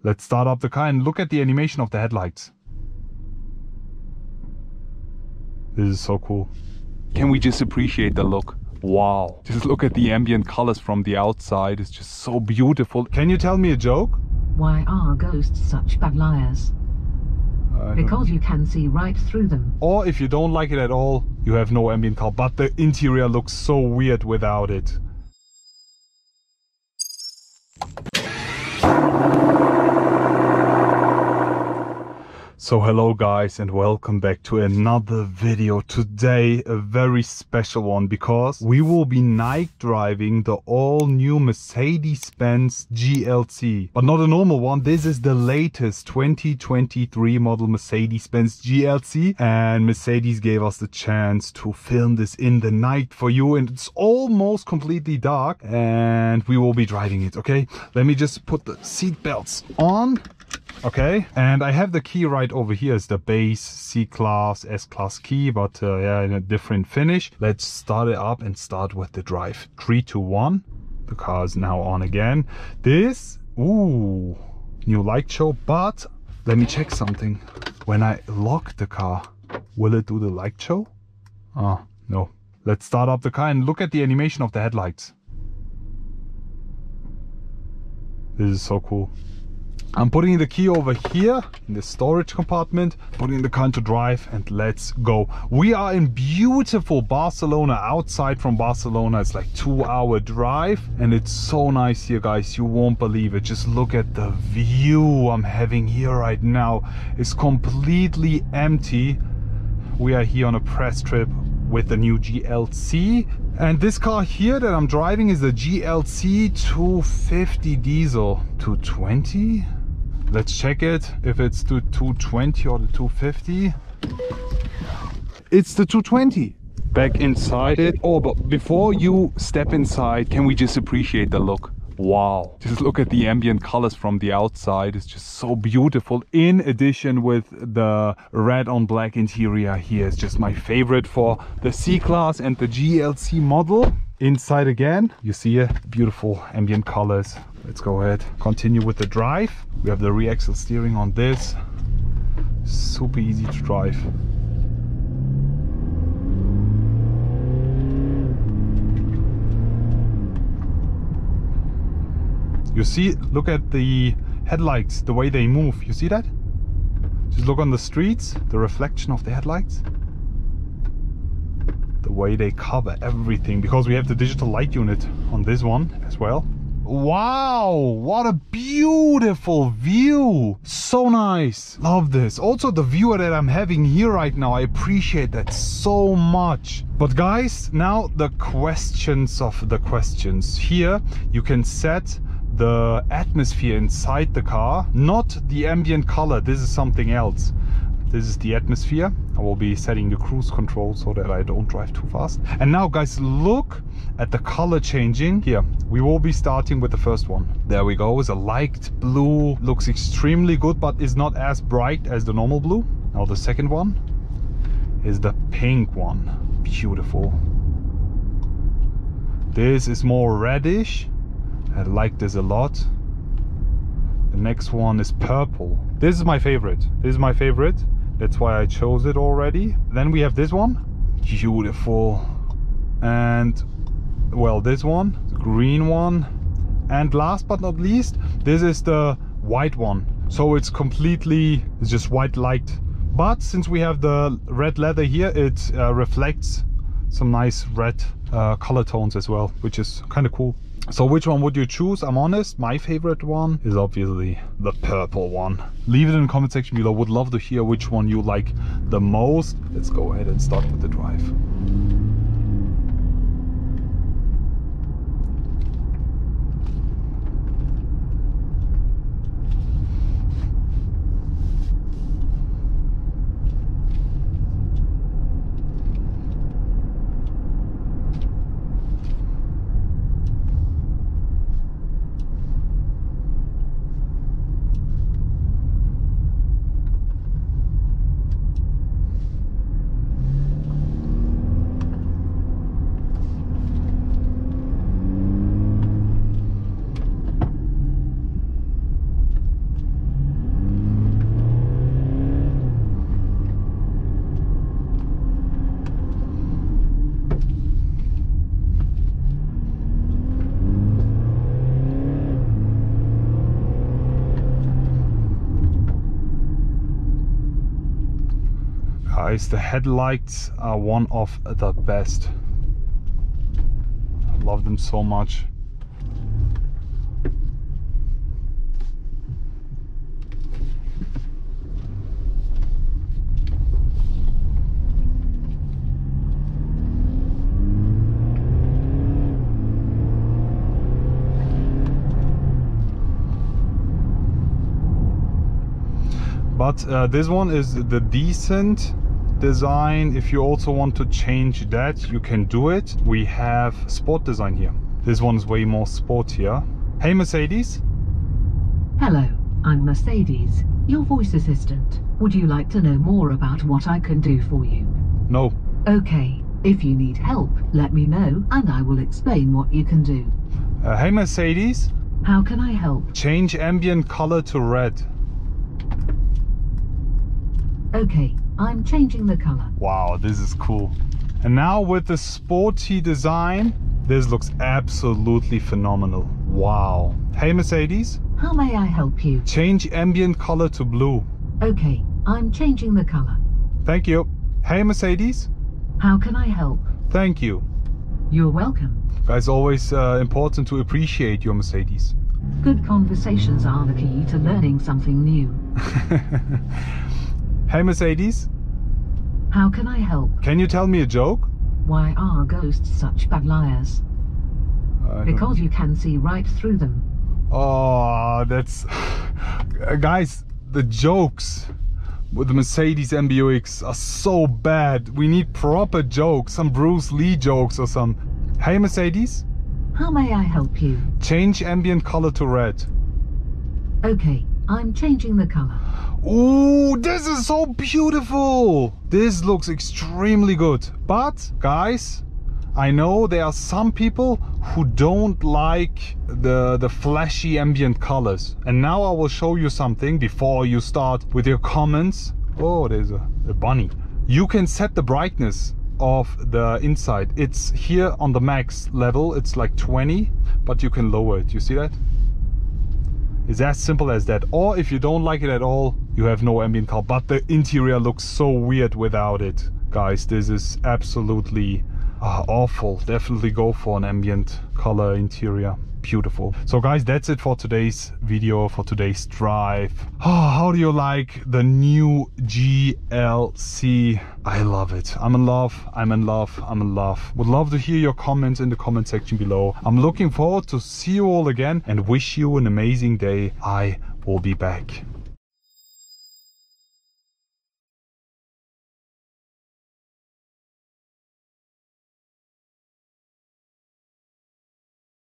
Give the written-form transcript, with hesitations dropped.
Let's start up the car and look at the animation of the headlights. This is so cool. Can we just appreciate the look? Wow. Just look at the ambient colors from the outside. It's just so beautiful. Can you tell me a joke? Why are ghosts such bad liars? Because you can see right through them. Or if you don't like it at all, you have no ambient color. But the interior looks so weird without it. So hello guys and welcome back to another video. Today a very special one because we will be night driving the all new Mercedes Benz GLC. But not a normal one, this is the latest 2023 model Mercedes Benz GLC, and Mercedes gave us the chance to film this in the night for you, and it's almost completely dark and we will be driving it. Okay, let me just put the seat belts on. Okay, and I have the key right over here. It's the base C-Class, S-Class key, but yeah, in a different finish. Let's start it up and start with the drive. 3, 2, 1. The car is now on again. This, ooh, new light show, but let me check something. When I lock the car, will it do the light show? Oh, no. Let's start up the car and look at the animation of the headlights. This is so cool. I'm putting the key over here in the storage compartment, putting the car into drive, and let's go. We are in beautiful Barcelona. Outside from Barcelona, it's like 2-hour drive, and it's so nice here, guys. You won't believe it. Just look at the view I'm having here right now. It's completely empty. We are here on a press trip with the new GLC, and this car here that I'm driving is the GLC250 diesel. 220? Let's check it if it's the 220 or the 250. It's the 220. Back inside it. Oh, but before you step inside, can we just appreciate the look? Wow, just look at the ambient colors from the outside. It's just so beautiful, in addition with the red on black interior here. It's just my favorite for the C-Class and the GLC model. Inside again, you see beautiful ambient colors. Let's go ahead, continue with the drive. We have the rear axle steering on this. Super easy to drive. You see, look at the headlights, the way they move. You see that? Just look on the streets, the reflection of the headlights. The way they cover everything, because we have the digital light unit on this one as well. Wow, what a beautiful view. So nice. Love this. Also the view that I'm having here right now, I appreciate that so much. But guys, now the questions of the questions. Here you can set the atmosphere inside the car, not the ambient color. This is something else. This is the atmosphere. I will be setting the cruise control so that I don't drive too fast. And now guys, look at the color changing here. We will be starting with the first one. There we go. It's a light blue, looks extremely good, but is not as bright as the normal blue. Now the second one is the pink one. Beautiful. This is more reddish. I like this a lot. The next one is purple. This is my favorite. This is my favorite. That's why I chose it already. Then we have this one. Beautiful. And well, this one, the green one. And last but not least, this is the white one. So it's completely, it's just white light. But since we have the red leather here, it reflects some nice red color tones as well, which is kind of cool. So which one would you choose? I'm honest, my favorite one is obviously the purple one. Leave it in the comment section below. Would love to hear which one you like the most. Let's go ahead and start with the drive. Guys, the headlights are one of the best. I love them so much. But this one is the decent design. If you also want to change that, you can do it. We have sport design here. This one is way more sportier. Hey Mercedes. Hello, I'm Mercedes, your voice assistant. Would you like to know more about what I can do for you? No. Okay, if you need help, let me know and I will explain what you can do. Hey Mercedes. How can I help? Change ambient color to red. Okay, I'm changing the color. Wow, this is cool. And now with the sporty design, this looks absolutely phenomenal. Wow. Hey Mercedes. How may I help you? Change ambient color to blue. Okay, I'm changing the color. Thank you. Hey Mercedes. How can I help? Thank you. You're welcome. Guys, always important to appreciate your Mercedes. Good conversations are the key to learning something new. Hey Mercedes. How can I help? Can you tell me a joke? Why are ghosts such bad liars? Because you can see right through them. Oh, that's... Guys, the jokes with the Mercedes MBUX are so bad. We need proper jokes, some Bruce Lee jokes or some... Hey Mercedes. How may I help you? Change ambient color to red. Okay, I'm changing the color. Ooh, this is so beautiful. This looks extremely good. But guys, I know there are some people who don't like the flashy ambient colors. And now I will show you something before you start with your comments. Oh, there's a bunny. You can set the brightness of the inside. It's here on the max level. It's like 20, but you can lower it. You see that? It's as simple as that. Or if you don't like it at all, you have no ambient color. But the interior looks so weird without it. Guys, this is absolutely awful. Definitely go for an ambient color interior. Beautiful. So guys, that's it for today's video, for today's drive. How do you like the new GLC? I love it. I'm in love. I'm in love. I'm in love. Would love to hear your comments in the comment section below. I'm looking forward to see you all again and wish you an amazing day. I will be back.